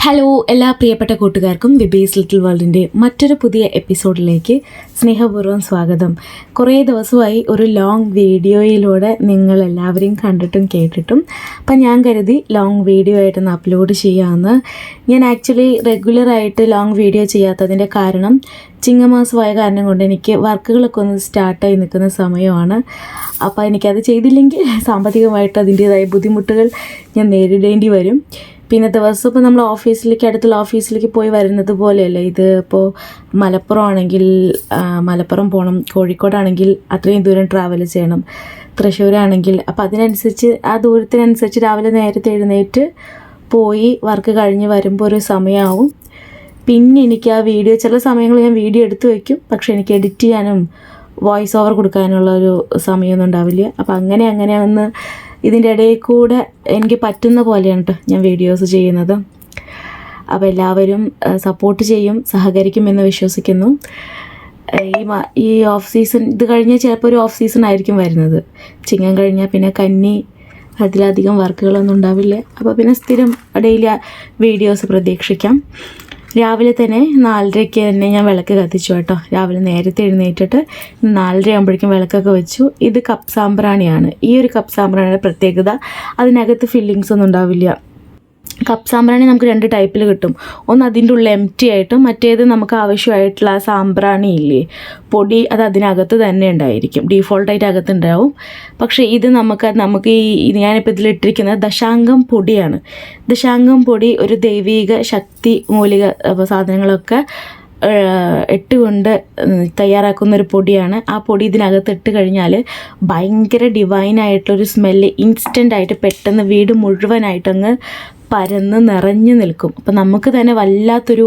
Hello എല്ലാ പ്രിയപ്പെട്ട കൂട്ടുകാർക്കും വിബീസ് ലിറ്റിൽ വേൾഡിൻ്റെ മറ്റൊരു പുതിയ എപ്പിസോഡിലേക്ക് സ്നേഹപൂർവ്വം സ്വാഗതം. കുറേ ദിവസമായി ഒരു ലോങ് വീഡിയോയിലൂടെ നിങ്ങളെല്ലാവരെയും കണ്ടിട്ടും കേട്ടിട്ടും അപ്പം ഞാൻ കരുതി ലോങ് വീഡിയോ ആയിട്ടൊന്ന് അപ്ലോഡ് ചെയ്യാമെന്ന്. ഞാൻ ആക്ച്വലി റെഗുലറായിട്ട് ലോങ് വീഡിയോ ചെയ്യാത്തതിൻ്റെ കാരണം ചിങ്ങമാസമായ കാരണം കൊണ്ട് എനിക്ക് വർക്കുകളൊക്കെ ഒന്ന് സ്റ്റാർട്ടായി നിൽക്കുന്ന സമയമാണ്. അപ്പോൾ എനിക്കത് ചെയ്തില്ലെങ്കിൽ സാമ്പത്തികമായിട്ട് അതിൻ്റേതായ ബുദ്ധിമുട്ടുകൾ ഞാൻ നേരിടേണ്ടി വരും. പിന്നെ ദിവസം ഇപ്പോൾ നമ്മൾ അടുത്തുള്ള ഓഫീസിലേക്ക് പോയി വരുന്നത് പോലെയല്ല ഇത്. ഇപ്പോൾ മലപ്പുറം ആണെങ്കിൽ മലപ്പുറം പോകണം, കോഴിക്കോടാണെങ്കിൽ അത്രയും ദൂരം ട്രാവൽ ചെയ്യണം, തൃശ്ശൂരാണെങ്കിൽ അപ്പോൾ അതിനനുസരിച്ച് ആ ദൂരത്തിനനുസരിച്ച് രാവിലെ നേരത്തെ എഴുന്നേറ്റ് പോയി വർക്ക് കഴിഞ്ഞ് വരുമ്പോൾ ഒരു സമയമാവും. പിന്നെ എനിക്ക് ആ വീഡിയോ ചില സമയങ്ങളിൽ ഞാൻ വീഡിയോ എടുത്തു വയ്ക്കും, പക്ഷേ എനിക്ക് എഡിറ്റ് ചെയ്യാനും വോയിസ് ഓവർ കൊടുക്കാനുള്ള ഒരു സമയമൊന്നും ഉണ്ടാവില്ല. അപ്പോൾ അങ്ങനെ ഒന്ന് ഇതിൻ്റെ ഇടയിൽ കൂടെ എനിക്ക് പറ്റുന്ന പോലെയാണ് കേട്ടോ ഞാൻ വീഡിയോസ് ചെയ്യുന്നത്. അപ്പോൾ എല്ലാവരും സപ്പോർട്ട് ചെയ്യും, സഹകരിക്കുമെന്ന് വിശ്വസിക്കുന്നു. ഈ ഓഫ് സീസൺ ഇത് കഴിഞ്ഞാൽ ചിലപ്പോൾ ഒരു ഓഫ് സീസൺ ആയിരിക്കും വരുന്നത്. ചിങ്ങം കഴിഞ്ഞാൽ പിന്നെ കന്നി, അതിലധികം വർക്കുകളൊന്നും ഉണ്ടാവില്ല. അപ്പോൾ പിന്നെ സ്ഥിരം ഡെയിലി വീഡിയോസ് പ്രതീക്ഷിക്കാം. രാവിലെ തന്നെ 4:30 തന്നെ ഞാൻ വിളക്ക് കത്തിച്ചു കേട്ടോ. രാവിലെ നേരത്തെ എഴുന്നേറ്റിട്ട് 4:30 ആകുമ്പോഴേക്കും വിളക്കൊക്കെ വെച്ചു. ഇത് കപ്പ് സാമ്പ്രാണിയാണ്. ഈ ഒരു കപ്പ് സാമ്പ്രാണിയുടെ പ്രത്യേകത അതിനകത്ത് ഫില്ലിങ്സ് ഒന്നും ഉണ്ടാവില്ല. കപ്പ് സാമ്പ്രാണി നമുക്ക് 2 ടൈപ്പിൽ കിട്ടും. ഒന്ന് അതിൻ്റെ ഉള്ളിൽ എംറ്റി ആയിട്ടും, മറ്റേത് നമുക്ക് ആവശ്യമായിട്ടുള്ള ആ സാമ്പ്രാണി ഇല്ലേ പൊടി, അത് അതിനകത്ത് തന്നെ ഉണ്ടായിരിക്കും, ഡീഫോൾട്ടായിട്ട് അകത്തുണ്ടാവും. പക്ഷേ ഇത് നമുക്ക് ഈ ഞാനിപ്പോൾ ഇതിലിട്ടിരിക്കുന്നത് ദശാംഗം പൊടിയാണ്. ദശാംഗം പൊടി ഒരു ദൈവിക ശക്തി മൂലിക സാധനങ്ങളൊക്കെ ഇട്ടുകൊണ്ട് തയ്യാറാക്കുന്നൊരു പൊടിയാണ്. ആ പൊടി ഇതിനകത്ത് ഇട്ട് കഴിഞ്ഞാൽ ഭയങ്കര ഡിവൈനായിട്ടുള്ളൊരു സ്മെല്ല് ഇൻസ്റ്റൻ്റായിട്ട് പെട്ടെന്ന് വീട് മുഴുവനായിട്ടങ്ങ് പരന്ന് നിറഞ്ഞു നിൽക്കും. അപ്പം നമുക്ക് തന്നെ വല്ലാത്തൊരു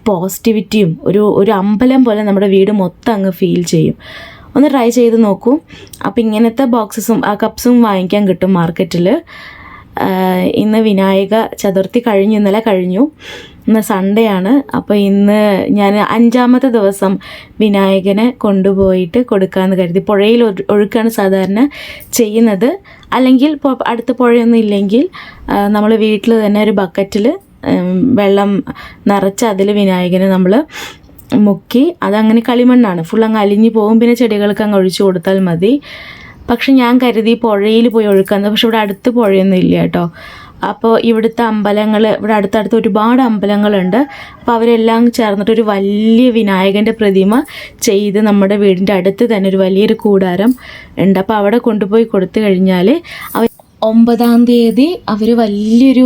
പോസിറ്റിവിറ്റിയും ഒരു അമ്പലം പോലെ നമ്മുടെ വീട് മൊത്തം അങ്ങ് ഫീൽ ചെയ്യും. ഒന്ന് ട്രൈ ചെയ്ത് നോക്കൂ. അപ്പം ഇങ്ങനത്തെ ബോക്സസും കപ്സും വാങ്ങിക്കാൻ കിട്ടും മാർക്കറ്റിൽ. ഇന്ന് വിനായക ചതുർത്ഥി ഇന്നലെ കഴിഞ്ഞു. ഇന്ന് സൺഡേ ആണ്. അപ്പോൾ ഇന്ന് ഞാൻ 5ാമത്തെ ദിവസം വിനായകനെ കൊണ്ടുപോയിട്ട് കൊടുക്കാമെന്ന് കരുതി. പുഴയിൽ ഒഴുക്കാണ് സാധാരണ ചെയ്യുന്നത്. അല്ലെങ്കിൽ അടുത്ത പുഴയൊന്നും ഇല്ലെങ്കിൽ നമ്മൾ വീട്ടിൽ തന്നെ ഒരു ബക്കറ്റിൽ വെള്ളം നിറച്ച് അതിൽ വിനായകനെ നമ്മൾ മുക്കി, അതങ്ങനെ കളിമണ്ണാണ്, ഫുൾ അങ്ങ് അലിഞ്ഞു പോകും. പിന്നെ ചെടികൾക്ക് അങ്ങ് ഒഴിച്ചു കൊടുത്താൽ മതി. പക്ഷെ ഞാൻ കരുതി പുഴയിൽ പോയി ഒഴുക്കാന്ന്. പക്ഷെ ഇവിടെ അടുത്ത് പുഴയൊന്നും ഇല്ല കേട്ടോ. അപ്പോൾ ഇവിടുത്തെ അമ്പലങ്ങൾ, ഇവിടെ അടുത്തടുത്ത് ഒരുപാട് അമ്പലങ്ങളുണ്ട്. അപ്പോൾ അവരെല്ലാം ചേർന്നിട്ടൊരു വലിയ വിനായകൻ്റെ പ്രതിമ ചെയ്ത് നമ്മുടെ വീടിൻ്റെ അടുത്ത് തന്നെ ഒരു വലിയൊരു കൂടാരം ഉണ്ട്. അപ്പോൾ അവിടെ കൊണ്ടുപോയി കൊടുത്തു കഴിഞ്ഞാൽ 9-ാം തീയതി അവർ വലിയൊരു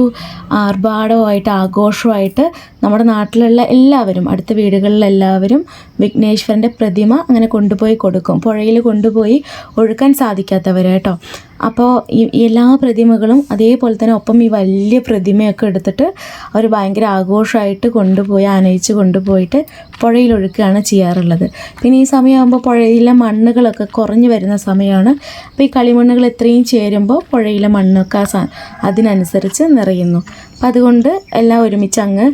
ആർഭാടമായിട്ട് ആഘോഷമായിട്ട് നമ്മുടെ നാട്ടിലുള്ള എല്ലാവരും, അടുത്ത വീടുകളിലെല്ലാവരും വിഘ്നേശ്വരൻ്റെ പ്രതിമ അങ്ങനെ കൊണ്ടുപോയി കൊടുക്കും. പുഴയിൽ കൊണ്ടുപോയി ഒഴുക്കാൻ സാധിക്കാത്തവർ കേട്ടോ. അപ്പോൾ ഈ എല്ലാ പ്രതിമകളും അതേപോലെ തന്നെ ഒപ്പം ഈ വലിയ പ്രതിമയൊക്കെ എടുത്തിട്ട് അവർ ഭയങ്കര ആഘോഷമായിട്ട് കൊണ്ടുപോയി ആനയിച്ച് കൊണ്ടുപോയിട്ട് പുഴയിൽ ഒഴുക്കുകയാണ് ചെയ്യാറുള്ളത്. പിന്നെ ഈ സമയമാകുമ്പോൾ പുഴയിലെ മണ്ണുകളൊക്കെ കുറഞ്ഞു വരുന്ന സമയമാണ്. അപ്പോൾ ഈ കളിമണ്ണുകൾ എത്രയും ചേരുമ്പോൾ പുഴയിലെ മണ്ണൊക്കെ അതിനനുസരിച്ച് നിറയുന്നു. അപ്പം അതുകൊണ്ട് എല്ലാം ഒരുമിച്ച് അങ്ങ്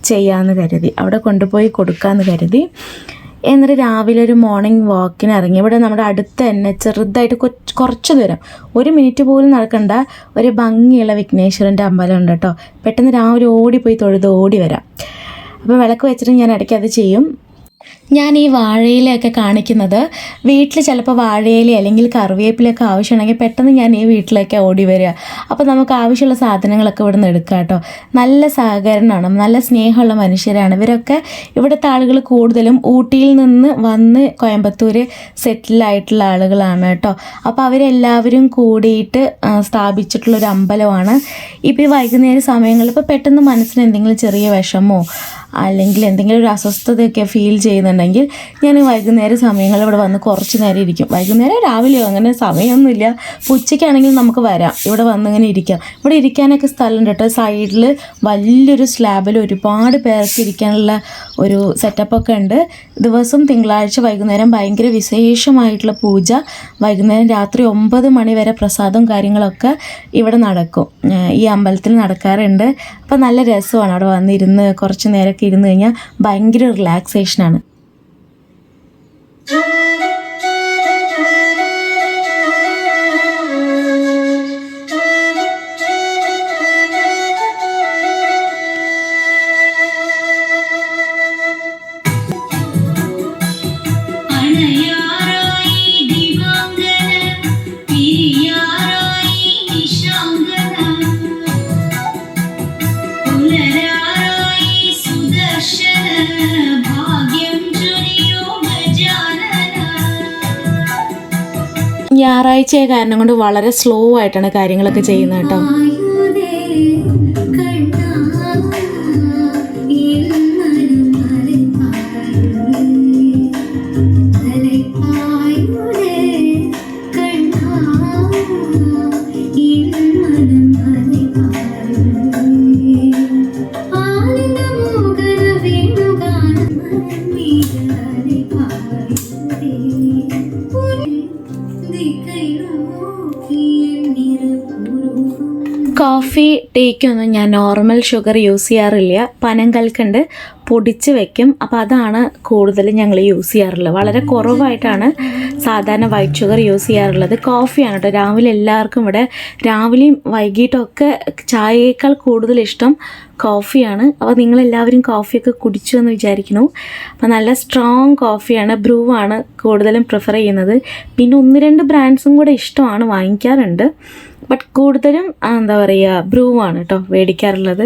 ചെയ്യാമെന്ന് കരുതി, അവിടെ കൊണ്ടുപോയി കൊടുക്കാമെന്ന് കരുതി. എന്നിട്ട് രാവിലെ ഒരു മോർണിംഗ് വാക്കിന് ഇറങ്ങി. ഇവിടെ നമ്മുടെ അടുത്ത് തന്നെ ചെറുതായിട്ട് കുറച്ച് ദൂരം, 1 മിനിറ്റ് പോലും നടക്കണ്ട, ഒരു ഭംഗിയുള്ള വിഘ്നേശ്വരൻ്റെ അമ്പലം ഉണ്ട് കേട്ടോ. പെട്ടെന്ന് രാവിലെ ഓടിപ്പോയി തൊഴുത് ഓടി വരാം. അപ്പോൾ വിളക്ക് വെച്ചിട്ട് ഞാൻ ഇടയ്ക്ക് അത് ചെയ്യും. ഞാൻ ഈ വാഴയിലയൊക്കെ കാണിക്കുന്നത് വീട്ടിൽ ചിലപ്പോൾ വാഴയില അല്ലെങ്കിൽ കറിവേപ്പിലൊക്കെ ആവശ്യമുണ്ടെങ്കിൽ പെട്ടെന്ന് ഞാൻ ഈ വീട്ടിലേക്ക് ഓടി വരിക. അപ്പോൾ നമുക്ക് ആവശ്യമുള്ള സാധനങ്ങളൊക്കെ ഇവിടെ നിന്ന് എടുക്കാം കേട്ടോ. നല്ല സഹകരണമാണ്, നല്ല സ്നേഹമുള്ള മനുഷ്യരാണ് ഇവരൊക്കെ. ഇവിടുത്തെ ആളുകൾ കൂടുതലും ഊട്ടിയിൽ നിന്ന് വന്ന് കോയമ്പത്തൂർ സെറ്റിലായിട്ടുള്ള ആളുകളാണ് കേട്ടോ. അപ്പോൾ അവരെല്ലാവരും കൂടിയിട്ട് സ്ഥാപിച്ചിട്ടുള്ളൊരു അമ്പലമാണ്. ഇപ്പോൾ ഈ വൈകുന്നേര സമയങ്ങളിൽ ഇപ്പോൾ പെട്ടെന്ന് മനസ്സിന് എന്തെങ്കിലും ചെറിയ വിഷമോ അല്ലെങ്കിൽ എന്തെങ്കിലും ഒരു അസ്വസ്ഥതയൊക്കെ ഫീൽ ചെയ്യുന്നുണ്ടെങ്കിൽ ഞാൻ വൈകുന്നേര സമയങ്ങളിൽ ഇവിടെ വന്ന് കുറച്ച് നേരം ഇരിക്കും. വൈകുന്നേരം രാവിലെയോ അങ്ങനെ സമയമൊന്നുമില്ല. ഇപ്പോൾ ഉച്ചയ്ക്കാണെങ്കിൽ നമുക്ക് വരാം, ഇവിടെ വന്നിങ്ങനെ ഇരിക്കാം. ഇവിടെ ഇരിക്കാനൊക്കെ സ്ഥലമുണ്ട് കേട്ടോ. സൈഡിൽ വലിയൊരു സ്ലാബിൽ ഒരുപാട് പേർക്ക് ഇരിക്കാനുള്ള ഒരു സെറ്റപ്പൊക്കെ ഉണ്ട്. ദിവസം തിങ്കളാഴ്ച വൈകുന്നേരം ഭയങ്കര വിശേഷമായിട്ടുള്ള പൂജ, വൈകുന്നേരം രാത്രി 9 മണി വരെ പ്രസാദവും കാര്യങ്ങളൊക്കെ ഇവിടെ നടക്കും, ഈ അമ്പലത്തിൽ നടക്കാറുണ്ട്. അപ്പോൾ നല്ല രസമാണ് അവിടെ വന്നിരുന്ന് കുറച്ച് നേരമൊക്കെ ഇരുന്ന് കഴിഞ്ഞാൽ ഭയങ്കര റിലാക്സേഷനാണ്. ഞായറാഴ്ചയായ കാരണം കൊണ്ട് വളരെ സ്ലോ ആയിട്ടാണ് കാര്യങ്ങളൊക്കെ ചെയ്യുന്നത് കേട്ടോ. കോഫി ടീക്കൊന്നും ഞാൻ നോർമൽ ഷുഗർ യൂസ് ചെയ്യാറില്ല. പനം കൽക്കണ്ട് പൊടിച്ച് വെക്കും. അപ്പോൾ അതാണ് കൂടുതലും ഞങ്ങൾ യൂസ് ചെയ്യാറുള്ളത്. വളരെ കുറവായിട്ടാണ് സാധാരണ വൈറ്റ് ഷുഗർ യൂസ് ചെയ്യാറുള്ളത്. കോഫിയാണ് കേട്ടോ രാവിലെ എല്ലാവർക്കും ഇവിടെ രാവിലെയും വൈകിട്ടൊക്കെ ചായയേക്കാൾ കൂടുതൽ ഇഷ്ടം കോഫിയാണ്. അപ്പോൾ നിങ്ങളെല്ലാവരും കോഫിയൊക്കെ കുടിച്ചു എന്ന് വിചാരിക്കുന്നു. അപ്പോൾ നല്ല സ്ട്രോങ് കോഫിയാണ്, ബ്രൂ ആണ് കൂടുതലും പ്രിഫർ ചെയ്യുന്നത്. പിന്നെ 1-2 ബ്രാൻഡ്സും കൂടെ ഇഷ്ടമാണ്, വാങ്ങിക്കാറുണ്ട്. ബട്ട് കൂടുതലും എന്താ പറയുക ബ്രൂ ആണ് കേട്ടോ മേടിക്കാറുള്ളത്.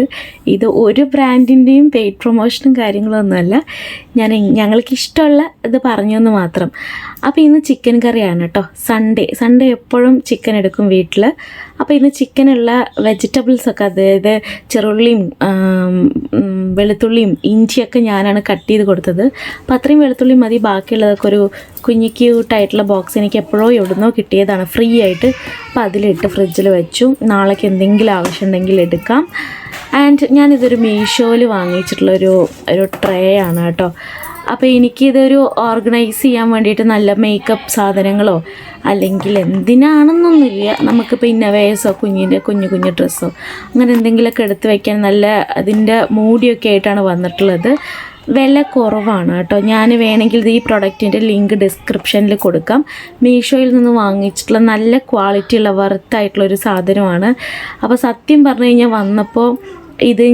ഇത് ഒരു ബ്രാൻഡിൻ്റെയും പെയ്ഡ് പ്രൊമോഷനും കാര്യങ്ങളൊന്നുമല്ല, ഞങ്ങൾക്ക് ഇഷ്ടമുള്ള ഇത് പറഞ്ഞു എന്ന് മാത്രം. അപ്പോൾ ഇന്ന് ചിക്കൻ കറിയാണ് കേട്ടോ. സൺഡേ എപ്പോഴും ചിക്കൻ എടുക്കും വീട്ടിൽ. അപ്പോൾ ഇന്ന് ചിക്കനുള്ള വെജിറ്റബിൾസൊക്കെ, അതായത് ചെറുള്ളിയും വെളുത്തുള്ളിയും ഇഞ്ചിയൊക്കെ ഞാനാണ് കട്ട് ചെയ്ത് കൊടുത്തത്. അപ്പോൾ അത്രയും വെളുത്തുള്ളി മതി. ബാക്കിയുള്ളതൊക്കെ ഒരു കുഞ്ഞി ക്യൂട്ടായിട്ടുള്ള ബോക്സ് എനിക്ക് എപ്പോഴോ എവിടുന്നോ കിട്ടിയതാണ് ഫ്രീ ആയിട്ട്. അപ്പോൾ അതിലിട്ട് ഫ്രിഡ്ജിൽ വെച്ചു. നാളേക്ക് എന്തെങ്കിലും ആവശ്യമുണ്ടെങ്കിൽ എടുക്കാം. ആൻഡ് ഞാനിതൊരു മീഷോയിൽ വാങ്ങിച്ചിട്ടുള്ളൊരു ട്രേ ആണ് കേട്ടോ. അപ്പോൾ എനിക്കിതൊരു ഓർഗനൈസ് ചെയ്യാൻ വേണ്ടിയിട്ട് നല്ല മേക്കപ്പ് സാധനങ്ങളോ അല്ലെങ്കിൽ എന്തിനാണെന്നൊന്നുമില്ല, നമുക്കിപ്പോൾ ഇന്നവേഴ്സോ കുഞ്ഞു ഡ്രസ്സോ അങ്ങനെ എന്തെങ്കിലുമൊക്കെ എടുത്ത് വയ്ക്കാൻ നല്ല അതിൻ്റെ മൂടിയൊക്കെ ആയിട്ടാണ് വന്നിട്ടുള്ളത്. വില കുറവാണ് കേട്ടോ. ഞാൻ വേണമെങ്കിൽ ഈ പ്രൊഡക്റ്റിൻ്റെ ലിങ്ക് ഡിസ്ക്രിപ്ഷനിൽ കൊടുക്കാം. മീഷോയിൽ നിന്ന് വാങ്ങിച്ചിട്ടുള്ള നല്ല ക്വാളിറ്റിയുള്ള വർത്തായിട്ടുള്ളൊരു സാധനമാണ്. അപ്പോൾ സത്യം പറഞ്ഞു കഴിഞ്ഞാൽ വന്നപ്പോൾ ഇത്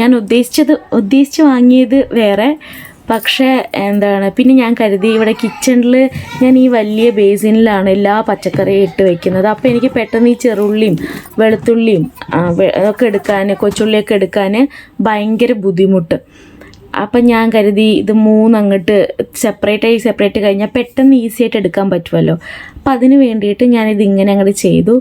ഞാൻ ഉദ്ദേശിച്ച് വാങ്ങിയത് വേറെ. പക്ഷേ പിന്നെ ഞാൻ കരുതി ഇവിടെ കിച്ചണിൽ ഞാൻ ഈ വലിയ ബേസിനിലാണ് എല്ലാ പച്ചക്കറിയും ഇട്ട് വയ്ക്കുന്നത്. അപ്പോൾ എനിക്ക് പെട്ടെന്ന് ഈ ചെറുള്ളിയും വെളുത്തുള്ളിയും ഒക്കെ എടുക്കാൻ, കൊച്ചുള്ളിയൊക്കെ എടുക്കാൻ ഭയങ്കര ബുദ്ധിമുട്ട്. അപ്പം ഞാൻ കരുതി ഇത് 3 അങ്ങോട്ട് സെപ്പറേറ്റ് കഴിഞ്ഞാൽ പെട്ടെന്ന് ഈസി ആയിട്ട് എടുക്കാൻ പറ്റുമല്ലോ. അപ്പം അതിന് വേണ്ടിയിട്ട് ഞാനിത് ഇങ്ങനെ അങ്ങോട്ട് ചെയ്തു.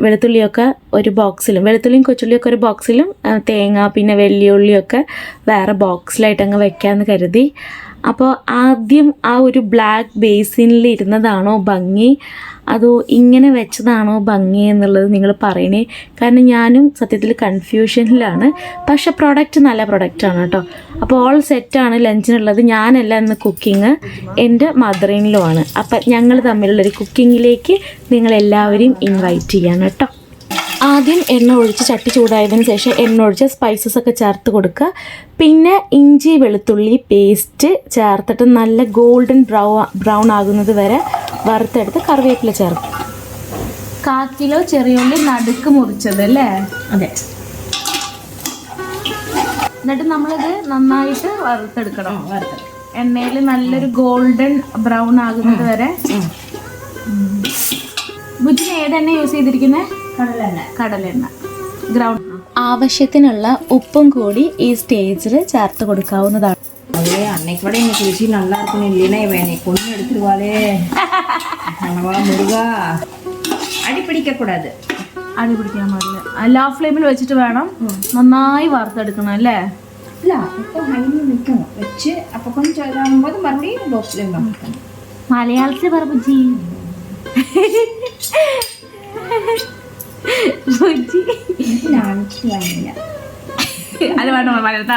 വെളുത്തുള്ളിയൊക്കെ ഒരു ബോക്സിലും, വെളുത്തുള്ളിയും കൊച്ചുള്ളിയൊക്കെ ഒരു ബോക്സിലും, തേങ്ങ പിന്നെ വെള്ളിയുള്ളിയൊക്കെ വേറെ ബോക്സിലായിട്ട് അങ്ങ് വെക്കാമെന്ന് കരുതി. അപ്പോൾ ആദ്യം ആ ഒരു ബ്ലാക്ക് ബേസിനിൽ ഇരുന്നതാണോ ഭംഗി, അതോ ഇങ്ങനെ വെച്ചതാണോ ഭംഗി എന്നുള്ളത് നിങ്ങൾ പറയണേ. കാരണം ഞാനും സത്യത്തിൽ കൺഫ്യൂഷനിലാണ്. പക്ഷേ പ്രൊഡക്റ്റ് നല്ല പ്രൊഡക്റ്റാണ് കേട്ടോ. അപ്പോൾ ഓൾ സെറ്റാണ് ലഞ്ചിനുള്ളത്. ഞാനല്ല ഇന്ന് കുക്കിങ്, എൻ്റെ മദർ ഇൻ ലോ ആണ്. അപ്പം ഞങ്ങൾ തമ്മിലുള്ളൊരു കുക്കിങ്ങിലേക്ക് നിങ്ങളെല്ലാവരെയും ഇൻവൈറ്റ് ചെയ്യാണ് കേട്ടോ. ആദ്യം എണ്ണ ഒഴിച്ച് ചട്ടി ചൂടായതിന് ശേഷം എണ്ണ ഒഴിച്ച് സ്പൈസസ് ഒക്കെ ചേർത്ത് കൊടുക്കുക. പിന്നെ ഇഞ്ചി വെളുത്തുള്ളി പേസ്റ്റ് ചേർത്തിട്ട് നല്ല ഗോൾഡൻ ബ്രൗൺ ആകുന്നത് വരെ വറുത്തെടുത്ത് കറിവേപ്പില ചേർക്കും. 1/4 കിലോ ചെറിയുള്ളി നടുക്ക് മുറിച്ചത് അല്ലേ? അതെ. എന്നിട്ട് നമ്മളിത് നന്നായിട്ട് വറുത്തെടുക്കണം. എണ്ണയിൽ നല്ലൊരു ഗോൾഡൻ ബ്രൗൺ ആകുന്നത് വരെ. ബുജിന് ഏതെണ്ണ യൂസ് ചെയ്തിരിക്കുന്നത്? കടലെണ്ണ ഗ്രൗണ്ട്. ആവശ്യത്തിനുള്ള ഉപ്പും കൂടി ഈ സ്റ്റേജിൽ ചേർത്ത് കൊടുക്കാവുന്നതാണ്. அன்னைக்கு கூட இன்னைக்கு ருசி நல்லா இருக்கும், இல்லைன்னா இவன் கொண்டு எடுத்துருவாளே. முருகா, അടി പിടിക്കக்கூடாது. അടി പിടിക്കാൻ പാടില്ല. ലോ ഫ്ലെയിമിൽ വെച്ചിട്ട് വേണം നന്നായി വറുത്തെടുക്കണം അല്ലേ? ഇല്ല, ഇപ്പോൾ ഹൈയിൽ നിൽക്കണം വെച്ച്. അപ്പോൾ കൊഞ്ചം ഇതാകുമ്പോൾ മറുപടിയും ലോ ഫ്ലെയിം വെക്കണം. മലയാളത്തിൽ പറ ബുജി. ബുജി വാങ്ങില്ല, അത് വേണം മലയാളത്തിൽ.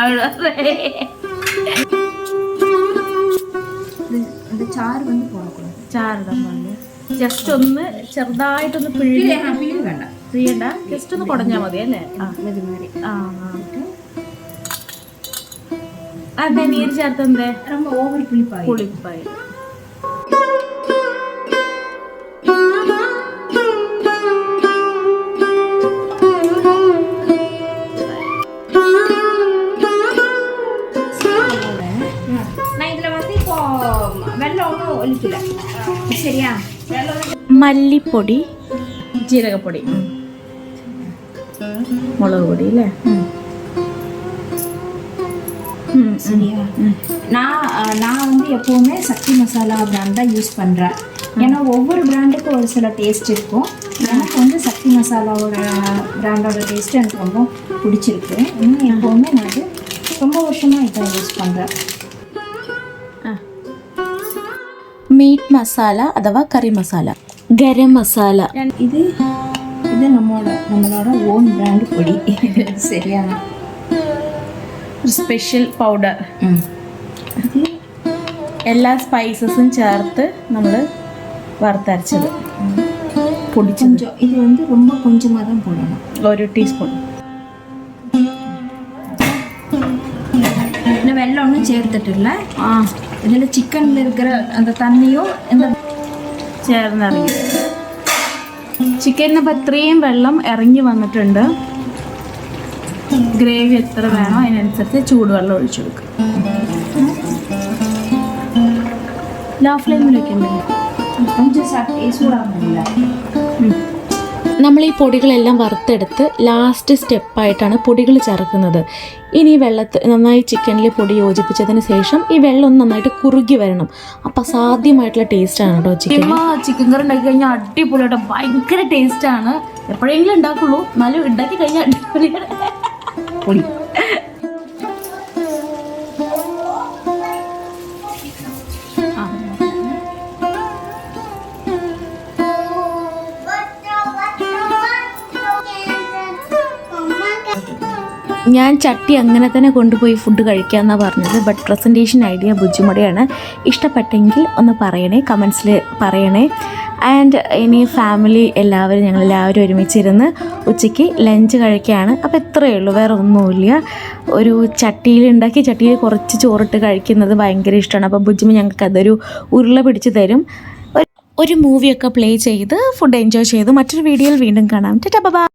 ചാറ് வந்து போடக்கூடாது. ചാറ് തന്നെ ജസ്റ്റ് ഒന്ന് ചെറുതായിട്ടൊന്ന് പിഴിയണ്ട, ജസ്റ്റ് ഒന്ന് കുടഞ്ഞാൽ മതി അല്ലേ? അതെ, നീര് ചേർത്തേ ഓവർ പുളിപ്പായി. വെള്ളം ഒന്നും ഒലിക്കില്ല. ശരിയാ? മല്ലിപ്പൊടി, ജീരകപ്പൊടി, മുളക് പൊടി അല്ലേ? சரியா? நான் வந்து எப்போவுமே சக்தி மசாலா பிராண்ட் தான் யூஸ் பண்ணுறேன். ஏன்னா ஒவ்வொரு பிராண்டுக்கும் ஒரு சில டேஸ்ட் இருக்கும். எனக்கு வந்து சக்தி மசாலாவோட பிராண்டோட டேஸ்ட்டு எனக்கு ரொம்ப பிடிச்சிருக்கு. இன்னும் எப்போவுமே நான் அது ரொம்ப வருஷமாக இதான் யூஸ் பண்ணுறேன். മീറ്റ് മസാല അഥവാ കറി മസാല, ഗരം മസാല. இது இது நம்மளோட ஓன் பிராண்டு பொடி. சரியா? ഒരു സ്പെഷ്യൽ പൗഡർ. എല്ലാ സ്പൈസസും ചേർത്ത് നമ്മൾ വറുത്തരച്ചത്, പൊടിച്ചത്. கொஞ்சம் இது வந்து ரொம்ப கொஞ்சமாக தான் போடணும். 1 ടീസ്പൂൺ. இன்னும் வெள்ளம் ஒன்றும் சேர்த்துட்டுல. இதில் சிக்கனில் இருக்கிற அந்த தண்ணியும் இந்த ചേർന്നിറങ്ങി. ചിക്കനിന് ഇപ്പം ഇത്രയും വെള്ളം ഇറങ്ങി വന്നിട്ടുണ്ട്. ഗ്രേവി എത്ര വേണോ അതിനനുസരിച്ച് ചൂടുവെള്ളം ഒഴിച്ചു കൊടുക്കുക. ലോ ഫ്ലെയിമിൽ വെക്കുന്നുണ്ട്. கொஞ்சம் சூடாகணும்ல. നമ്മൾ ഈ പൊടികളെല്ലാം വറുത്തെടുത്ത് ലാസ്റ്റ് സ്റ്റെപ്പായിട്ടാണ് പൊടികൾ ചേർക്കുന്നത്. ഇനി വെള്ളത്തിൽ നന്നായി ചിക്കനിൽ പൊടി യോജിപ്പിച്ചതിന് ശേഷം ഈ വെള്ളം ഒന്ന് നന്നായിട്ട് കുറുകി വരണം. അപ്പം അസാധ്യമായിട്ടുള്ള ടേസ്റ്റാണ് കേട്ടോ ചിക്കൻ. ചിക്കൻ കറി ഉണ്ടാക്കി കഴിഞ്ഞാൽ അടിപൊളിയായിട്ട് ഭയങ്കര ടേസ്റ്റാണ്. എപ്പോഴെങ്കിലും ഉണ്ടാക്കുള്ളൂ, എന്നാലും ഉണ്ടാക്കി കഴിഞ്ഞാൽ അടിപൊളിയാണ്. പൊടി ഞാൻ ചട്ടി അങ്ങനെ തന്നെ കൊണ്ടുപോയി ഫുഡ് കഴിക്കാമെന്നാണ് പറഞ്ഞത്. ബട്ട് പ്രസൻറ്റേഷൻ ഐഡിയ ബുദ്ധിമുട്ടിയാണ്. ഇഷ്ടപ്പെട്ടെങ്കിൽ ഒന്ന് പറയണേ, കമൻസിൽ പറയണേ. ആൻഡ് ഇനി ഫാമിലി ഞങ്ങളെല്ലാവരും ഒരുമിച്ചിരുന്ന് ഉച്ചയ്ക്ക് ലഞ്ച് കഴിക്കുകയാണ്. അപ്പോൾ ഇത്രയേ ഉള്ളൂ, വേറെ ഒന്നുമില്ല. ഒരു ചട്ടിയിൽ കുറച്ച് ചോറിട്ട് കഴിക്കുന്നത് ഭയങ്കര ഇഷ്ടമാണ്. അപ്പോൾ ബുജ്ജിമ ഞങ്ങൾക്ക് അതൊരു ഉരുള പിടിച്ച് തരും. ഒരു മൂവിയൊക്കെ പ്ലേ ചെയ്ത് ഫുഡ് എൻജോയ് ചെയ്തു. മറ്റൊരു വീഡിയോയിൽ വീണ്ടും കാണാം. Tata bye.